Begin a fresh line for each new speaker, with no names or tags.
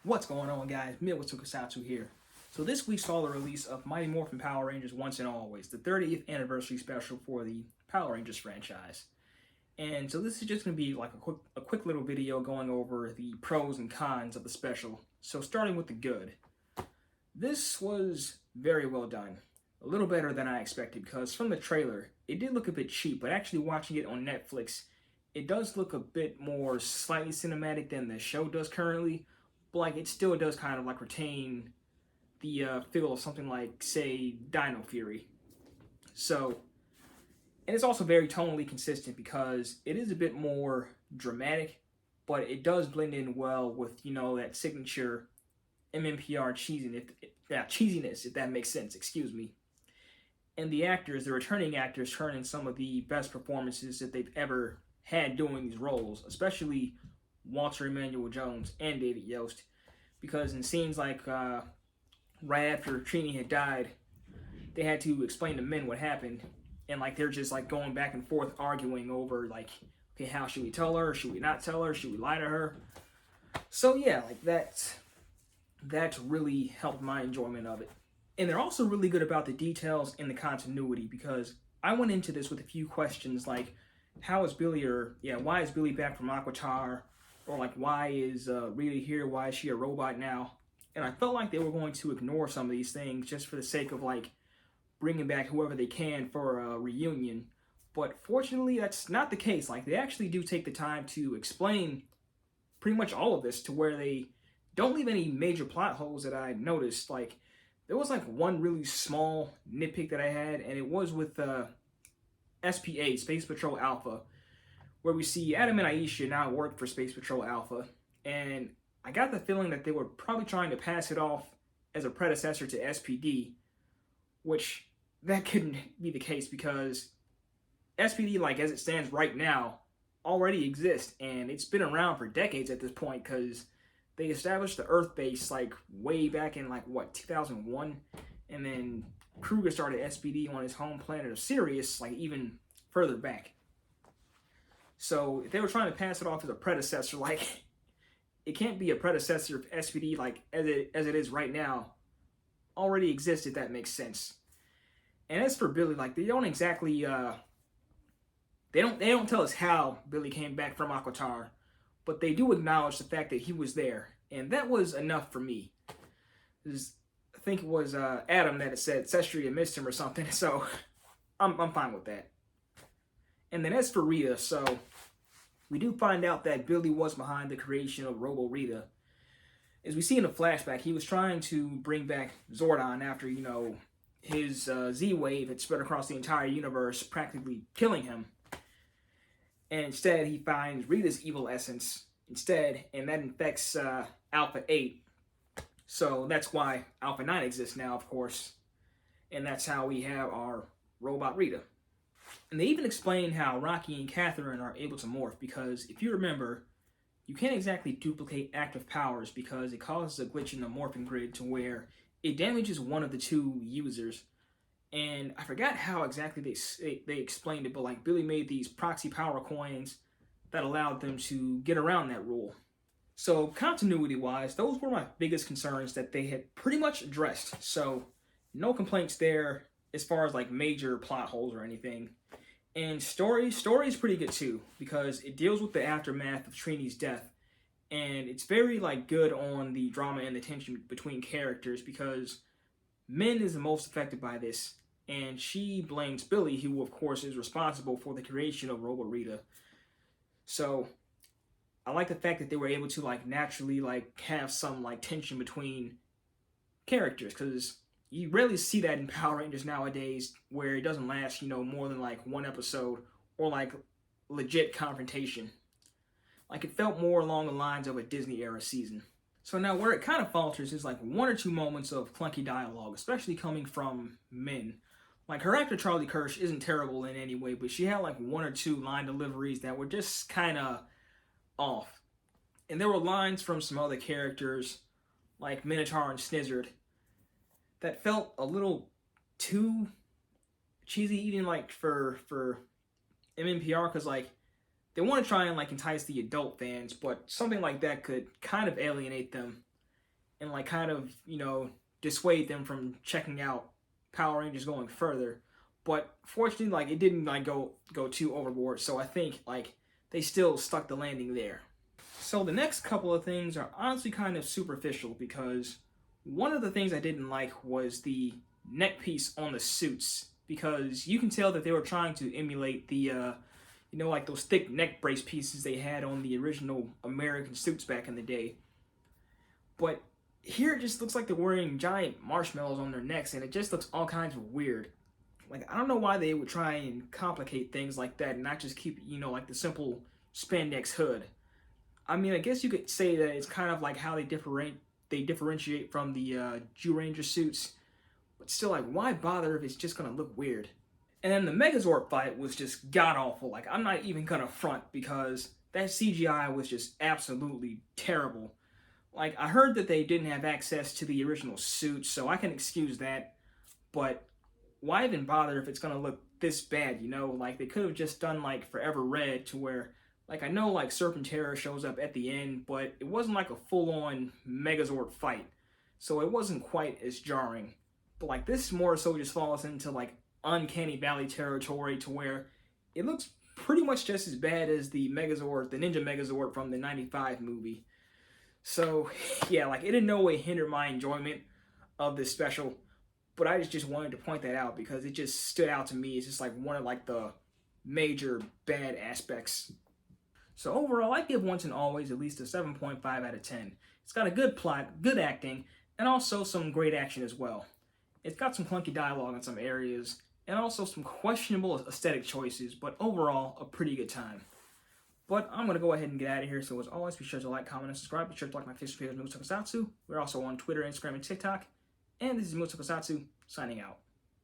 What's going on, guys? Miwa Tokusatsu here. So this week saw the release of Mighty Morphin Power Rangers Once and Always, the 30th anniversary special for the Power Rangers franchise. And so this is just going to be like a quick little video going over the pros and cons of the special. So starting with the good. This was very well done. A little better than I expected because from the trailer, it did look a bit cheap, but actually watching it on Netflix, it does look a bit more slightly cinematic than the show does currently, but like it still does kind of like retain the feel of something like, say, Dino Fury. So, and it's also very tonally consistent because it is a bit more dramatic, but it does blend in well with that signature MMPR cheesiness, if that makes sense. Excuse me. And the returning actors, turn in some of the best performances that they've ever had doing these roles, especially Walter Emmanuel Jones and David Yost, because in scenes like right after Trini had died, they had to explain to men what happened, and like they're just like going back and forth arguing over like, okay, how should we tell her? Should we not tell her? Should we lie to her? So yeah, like that really helped my enjoyment of it. And they're also really good about the details and the continuity because I went into this with a few questions like, how is Billy, or yeah, why is Billy back from Aquatar? Or like, why is Rita here? Why is she a robot now? And I felt like they were going to ignore some of these things just for the sake of like bringing back whoever they can for a reunion. But fortunately, that's not the case. Like, they actually do take the time to explain pretty much all of this to where they don't leave any major plot holes that I noticed. Like, there was like one really small nitpick that I had, and it was with SPA, Space Patrol Alpha, where we see Adam and Aisha now work for Space Patrol Alpha, and I got the feeling that they were probably trying to pass it off as a predecessor to SPD, which that couldn't be the case because SPD, like as it stands right now, already exists, and it's been around for decades at this point because they established the Earth base like way back in like what 2001, and then Kruger started SPD on his home planet of Sirius like even further back. So if they were trying to pass it off as a predecessor, like it can't be a predecessor of SPD like as it is right now. Already exists, if that makes sense. And as for Billy, like they don't exactly they don't tell us how Billy came back from Aquatar, but they do acknowledge the fact that he was there, and that was enough for me. I think it was Adam that had said Sestri had missed him or something, so I'm fine with that. And then as for Rita, so we do find out that Billy was behind the creation of Robo Rita. As we see in the flashback, he was trying to bring back Zordon after, his Z-Wave had spread across the entire universe, practically killing him. And instead, he finds Rita's evil essence instead, and that infects Alpha 8. So that's why Alpha 9 exists now, of course. And that's how we have our robot Rita. And they even explain how Rocky and Catherine are able to morph because, if you remember, you can't exactly duplicate active powers because it causes a glitch in the morphing grid to where it damages one of the two users. And I forgot how exactly they explained it, but like Billy made these proxy power coins that allowed them to get around that rule. So continuity-wise, those were my biggest concerns that they had pretty much addressed. So no complaints there as far as like major plot holes or anything. And story is pretty good too because it deals with the aftermath of Trini's death, and it's very like good on the drama and the tension between characters because Min is the most affected by this, and she blames Billy, who of course is responsible for the creation of Robo Rita. So I like the fact that they were able to like naturally like have some like tension between characters because you rarely see that in Power Rangers nowadays where it doesn't last, more than like one episode or like legit confrontation. Like it felt more along the lines of a Disney era season. So now where it kind of falters is like one or two moments of clunky dialogue, especially coming from Min. Like her actor Charlie Kirsch isn't terrible in any way, but she had like one or two line deliveries that were just kind of off. And there were lines from some other characters like Minotaur and Snizzard that felt a little too cheesy, even like for MMPR, because like they want to try and like entice the adult fans, but something like that could kind of alienate them. and like kind of, dissuade them from checking out Power Rangers going further. But fortunately, like it didn't like go too overboard. So I think like they still stuck the landing there. So the next couple of things are honestly kind of superficial because one of the things I didn't like was the neck piece on the suits because you can tell that they were trying to emulate the like those thick neck brace pieces they had on the original American suits back in the day. But here it just looks like they're wearing giant marshmallows on their necks and it just looks all kinds of weird. Like I don't know why they would try and complicate things like that and not just keep, like the simple spandex hood. I mean, I guess you could say that it's kind of like how they differentiate from the Jew Ranger suits, but still, like, why bother if it's just gonna look weird? And then the Megazord fight was just god awful. Like, I'm not even gonna front because that CGI was just absolutely terrible. Like, I heard that they didn't have access to the original suits, so I can excuse that. But why even bother if it's gonna look this bad? Like they could have just done like Forever Red to where. Like, I know, like, Serpentera shows up at the end, but it wasn't, like, a full-on Megazord fight. So it wasn't quite as jarring. But, like, this more so just falls into, like, Uncanny Valley territory to where it looks pretty much just as bad as the Megazord, the Ninja Megazord from the 95 movie. So, yeah, like, it in no way hindered my enjoyment of this special. But I just wanted to point that out because it just stood out to me. It's just, like, one of, like, the major bad aspects. So overall, I give Once and Always at least a 7.5 out of 10. It's got a good plot, good acting, and also some great action as well. It's got some clunky dialogue in some areas, and also some questionable aesthetic choices, but overall, a pretty good time. But I'm going to go ahead and get out of here, so as always, be sure to like, comment, and subscribe. Be sure to like my Facebook page, Moose Tokusatsu. We're also on Twitter, Instagram, and TikTok. And this is Moose Tokusatsu, signing out.